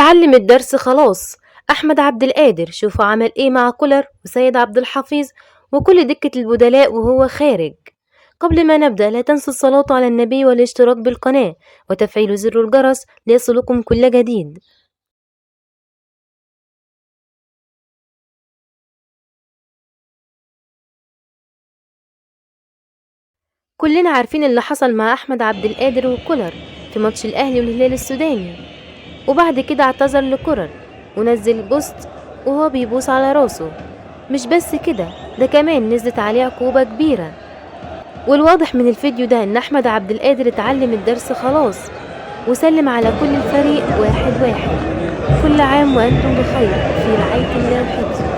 اتعلم الدرس خلاص. أحمد عبد القادر شوفوا عمل إيه مع كولر وسيد عبد الحفيظ وكل دكة البدلاء وهو خارج. قبل ما نبدأ لا تنسوا الصلاة على النبي والاشتراك بالقناة وتفعيل زر الجرس ليصلكم كل جديد. كلنا عارفين اللي حصل مع أحمد عبد القادر وكولر في ماتش الأهلي والهلال السوداني، وبعد كده اعتذر لكولر ونزل بوست وهو بيبوس على راسه. مش بس كده، ده كمان نزلت عليه عقوبة كبيرة. والواضح من الفيديو ده ان احمد عبد القادر اتعلم الدرس خلاص وسلم على كل الفريق واحد واحد. كل عام وانتم بخير في رعاية الله وحفظه.